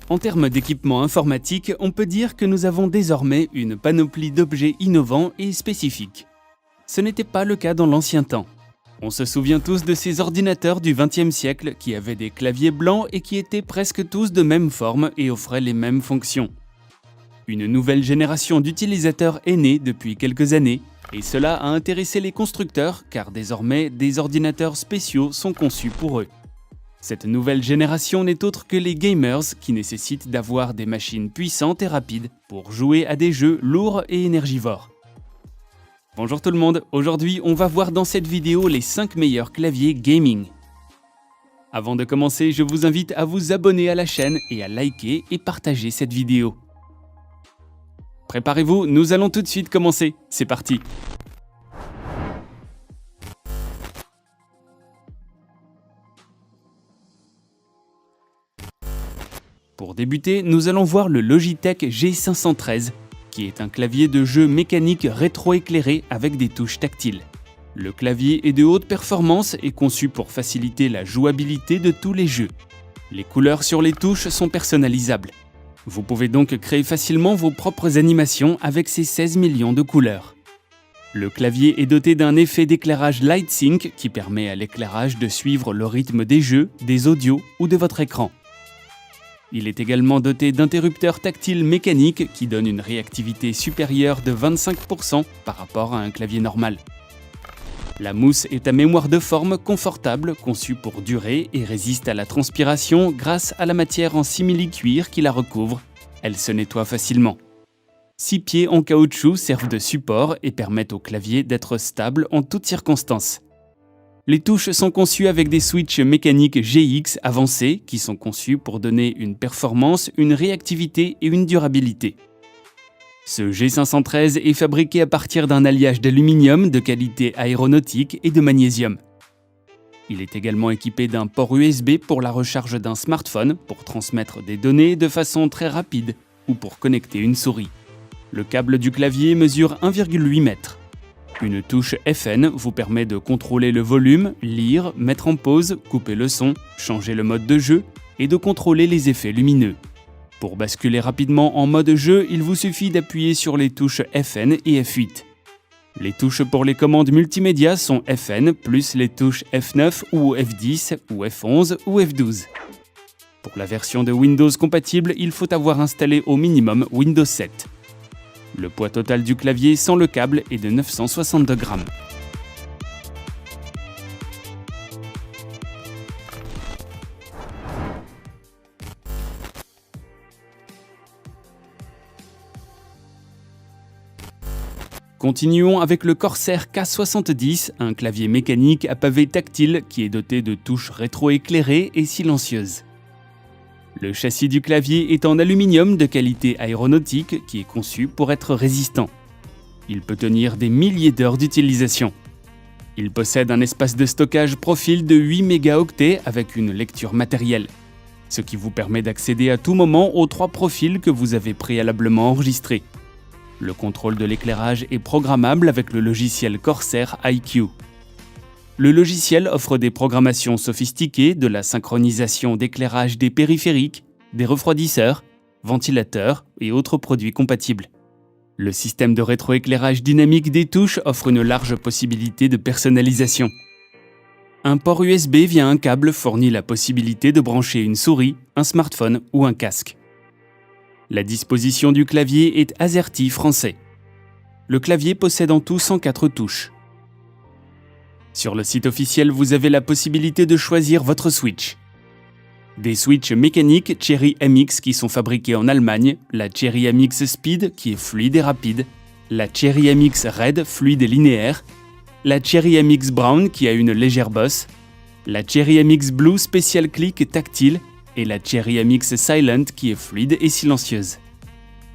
En termes d'équipement informatique, on peut dire que nous avons désormais une panoplie d'objets innovants et spécifiques. Ce n'était pas le cas dans l'ancien temps. On se souvient tous de ces ordinateurs du XXe siècle qui avaient des claviers blancs et qui étaient presque tous de même forme et offraient les mêmes fonctions. Une nouvelle génération d'utilisateurs est née depuis quelques années, et cela a intéressé les constructeurs car désormais des ordinateurs spéciaux sont conçus pour eux. Cette nouvelle génération n'est autre que les gamers qui nécessitent d'avoir des machines puissantes et rapides pour jouer à des jeux lourds et énergivores. Bonjour tout le monde, aujourd'hui on va voir dans cette vidéo les 5 meilleurs claviers gaming. Avant de commencer, je vous invite à vous abonner à la chaîne et à liker et partager cette vidéo. Préparez-vous, nous allons tout de suite commencer, c'est parti! Pour débuter, nous allons voir le Logitech G513, qui est un clavier de jeu mécanique rétroéclairé avec des touches tactiles. Le clavier est de haute performance et conçu pour faciliter la jouabilité de tous les jeux. Les couleurs sur les touches sont personnalisables. Vous pouvez donc créer facilement vos propres animations avec ces 16 millions de couleurs. Le clavier est doté d'un effet d'éclairage LightSync qui permet à l'éclairage de suivre le rythme des jeux, des audios ou de votre écran. Il est également doté d'interrupteurs tactiles mécaniques qui donnent une réactivité supérieure de 25% par rapport à un clavier normal. La mousse est à mémoire de forme confortable, conçue pour durer et résiste à la transpiration grâce à la matière en simili-cuir qui la recouvre. Elle se nettoie facilement. 6 pieds en caoutchouc servent de support et permettent au clavier d'être stable en toutes circonstances. Les touches sont conçues avec des switches mécaniques GX avancés qui sont conçus pour donner une performance, une réactivité et une durabilité. Ce G513 est fabriqué à partir d'un alliage d'aluminium de qualité aéronautique et de magnésium. Il est également équipé d'un port USB pour la recharge d'un smartphone pour transmettre des données de façon très rapide ou pour connecter une souris. Le câble du clavier mesure 1,8 m. Une touche FN vous permet de contrôler le volume, lire, mettre en pause, couper le son, changer le mode de jeu et de contrôler les effets lumineux. Pour basculer rapidement en mode jeu, il vous suffit d'appuyer sur les touches FN et F8. Les touches pour les commandes multimédia sont FN plus les touches F9 ou F10 ou F11 ou F12. Pour la version de Windows compatible, il faut avoir installé au minimum Windows 7. Le poids total du clavier sans le câble est de 962 grammes. Continuons avec le Corsair K70, un clavier mécanique à pavé tactile qui est doté de touches rétroéclairées et silencieuses. Le châssis du clavier est en aluminium de qualité aéronautique qui est conçu pour être résistant. Il peut tenir des milliers d'heures d'utilisation. Il possède un espace de stockage profil de 8 mégaoctets avec une lecture matérielle, ce qui vous permet d'accéder à tout moment aux 3 profils que vous avez préalablement enregistrés. Le contrôle de l'éclairage est programmable avec le logiciel Corsair iCUE. Le logiciel offre des programmations sophistiquées, de la synchronisation d'éclairage des périphériques, des refroidisseurs, ventilateurs et autres produits compatibles. Le système de rétroéclairage dynamique des touches offre une large possibilité de personnalisation. Un port USB via un câble fournit la possibilité de brancher une souris, un smartphone ou un casque. La disposition du clavier est AZERTY français. Le clavier possède en tout 104 touches. Sur le site officiel, vous avez la possibilité de choisir votre switch. Des switches mécaniques Cherry MX qui sont fabriqués en Allemagne, la Cherry MX Speed qui est fluide et rapide, la Cherry MX Red fluide et linéaire, la Cherry MX Brown qui a une légère bosse, la Cherry MX Blue Special Click tactile et la Cherry MX Silent qui est fluide et silencieuse.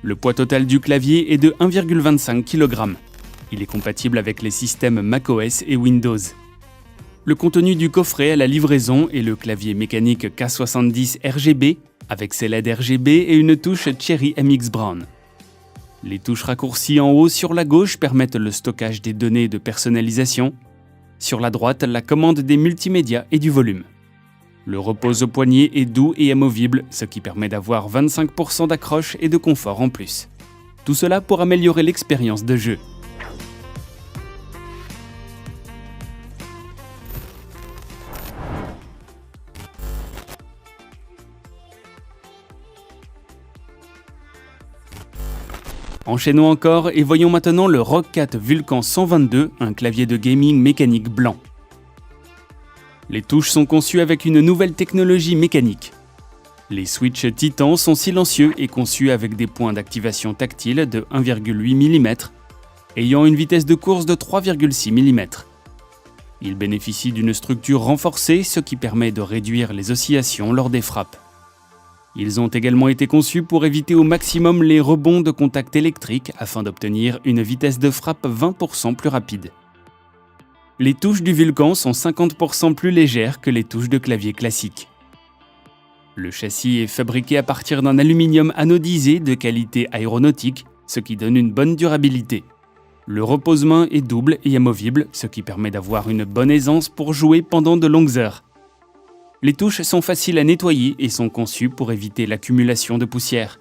Le poids total du clavier est de 1,25 kg. Il est compatible avec les systèmes macOS et Windows. Le contenu du coffret à la livraison est le clavier mécanique K70 RGB, avec ses LED RGB et une touche Cherry MX Brown. Les touches raccourcies en haut sur la gauche permettent le stockage des données de personnalisation. Sur la droite, la commande des multimédias et du volume. Le repose au poignet est doux et amovible, ce qui permet d'avoir 25% d'accroche et de confort en plus. Tout cela pour améliorer l'expérience de jeu. Enchaînons encore et voyons maintenant le ROG 4 Vulcan 122, un clavier de gaming mécanique blanc. Les touches sont conçues avec une nouvelle technologie mécanique. Les switches Titan sont silencieux et conçus avec des points d'activation tactile de 1,8 mm, ayant une vitesse de course de 3,6 mm. Ils bénéficient d'une structure renforcée, ce qui permet de réduire les oscillations lors des frappes. Ils ont également été conçus pour éviter au maximum les rebonds de contact électrique afin d'obtenir une vitesse de frappe 20% plus rapide. Les touches du Vulcan sont 50% plus légères que les touches de clavier classique. Le châssis est fabriqué à partir d'un aluminium anodisé de qualité aéronautique, ce qui donne une bonne durabilité. Le repose-main est double et amovible, ce qui permet d'avoir une bonne aisance pour jouer pendant de longues heures. Les touches sont faciles à nettoyer et sont conçues pour éviter l'accumulation de poussière.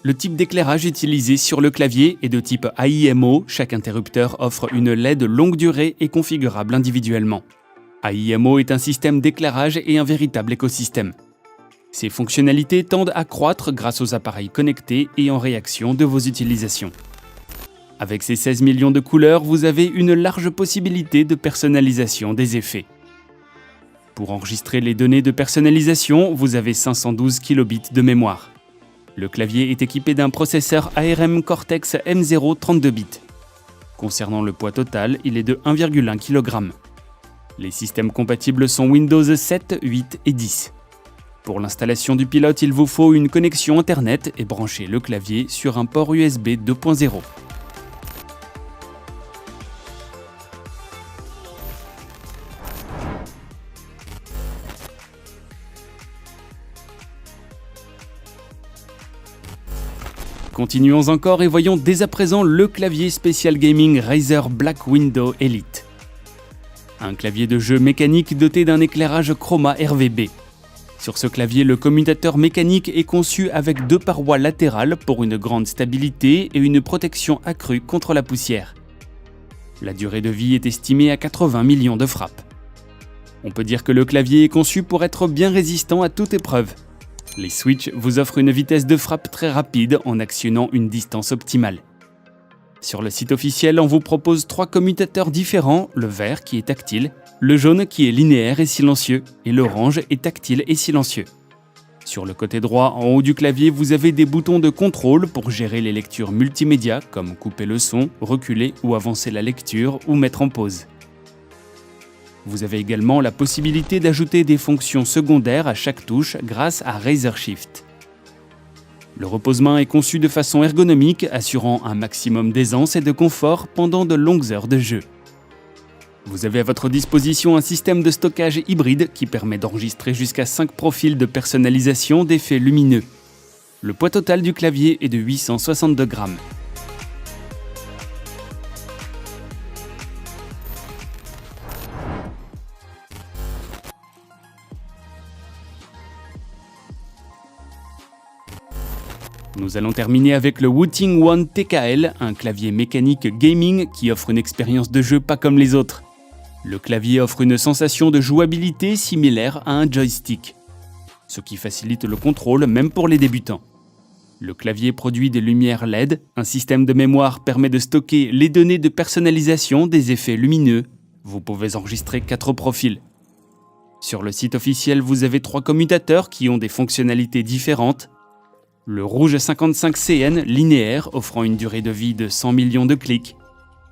Le type d'éclairage utilisé sur le clavier est de type AIMO, chaque interrupteur offre une LED longue durée et configurable individuellement. AIMO est un système d'éclairage et un véritable écosystème. Ses fonctionnalités tendent à croître grâce aux appareils connectés et en réaction de vos utilisations. Avec ses 16 millions de couleurs, vous avez une large possibilité de personnalisation des effets. Pour enregistrer les données de personnalisation, vous avez 512 kilobits de mémoire. Le clavier est équipé d'un processeur ARM Cortex M0 32 bits. Concernant le poids total, il est de 1,1 kg. Les systèmes compatibles sont Windows 7, 8 et 10. Pour l'installation du pilote, il vous faut une connexion Internet et brancher le clavier sur un port USB 2.0. Continuons encore et voyons dès à présent le clavier spécial gaming Razer Black Widow Elite. Un clavier de jeu mécanique doté d'un éclairage chroma RVB. Sur ce clavier, le commutateur mécanique est conçu avec 2 parois latérales pour une grande stabilité et une protection accrue contre la poussière. La durée de vie est estimée à 80 millions de frappes. On peut dire que le clavier est conçu pour être bien résistant à toute épreuve. Les switches vous offrent une vitesse de frappe très rapide en actionnant une distance optimale. Sur le site officiel, on vous propose 3 commutateurs différents, le vert qui est tactile, le jaune qui est linéaire et silencieux, et l'orange est tactile et silencieux. Sur le côté droit, en haut du clavier, vous avez des boutons de contrôle pour gérer les lectures multimédia, comme couper le son, reculer ou avancer la lecture ou mettre en pause. Vous avez également la possibilité d'ajouter des fonctions secondaires à chaque touche grâce à Razer Shift. Le repose-main est conçu de façon ergonomique, assurant un maximum d'aisance et de confort pendant de longues heures de jeu. Vous avez à votre disposition un système de stockage hybride qui permet d'enregistrer jusqu'à 5 profils de personnalisation d'effets lumineux. Le poids total du clavier est de 862 grammes. Nous allons terminer avec le Wooting One TKL, un clavier mécanique gaming qui offre une expérience de jeu pas comme les autres. Le clavier offre une sensation de jouabilité similaire à un joystick, ce qui facilite le contrôle même pour les débutants. Le clavier produit des lumières LED, un système de mémoire permet de stocker les données de personnalisation des effets lumineux. Vous pouvez enregistrer 4 profils. Sur le site officiel, vous avez 3 commutateurs qui ont des fonctionnalités différentes. Le rouge 55CN linéaire offrant une durée de vie de 100 millions de clics.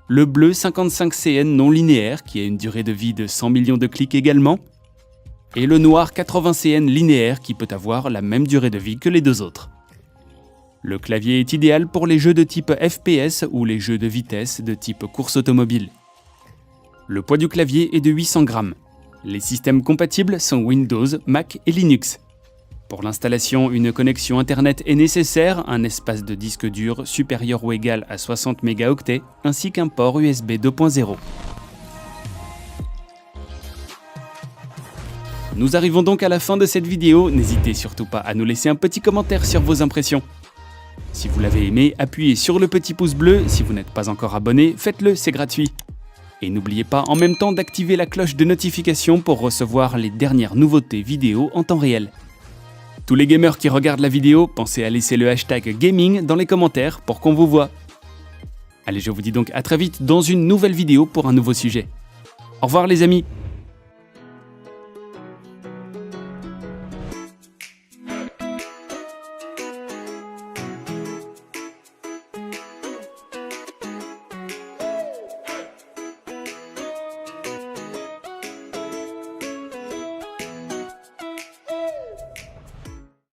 Le bleu 55CN non linéaire qui a une durée de vie de 100 millions de clics également. Et le noir 80CN linéaire qui peut avoir la même durée de vie que les 2 autres. Le clavier est idéal pour les jeux de type FPS ou les jeux de vitesse de type course automobile. Le poids du clavier est de 800 grammes. Les systèmes compatibles sont Windows, Mac et Linux. Pour l'installation, une connexion Internet est nécessaire, un espace de disque dur supérieur ou égal à 60 mégaoctets, ainsi qu'un port USB 2.0. Nous arrivons donc à la fin de cette vidéo, n'hésitez surtout pas à nous laisser un petit commentaire sur vos impressions. Si vous l'avez aimé, appuyez sur le petit pouce bleu, si vous n'êtes pas encore abonné, faites-le, c'est gratuit. Et n'oubliez pas en même temps d'activer la cloche de notification pour recevoir les dernières nouveautés vidéo en temps réel. Tous les gamers qui regardent la vidéo, pensez à laisser le hashtag gaming dans les commentaires pour qu'on vous voit. Allez, je vous dis donc à très vite dans une nouvelle vidéo pour un nouveau sujet. Au revoir les amis!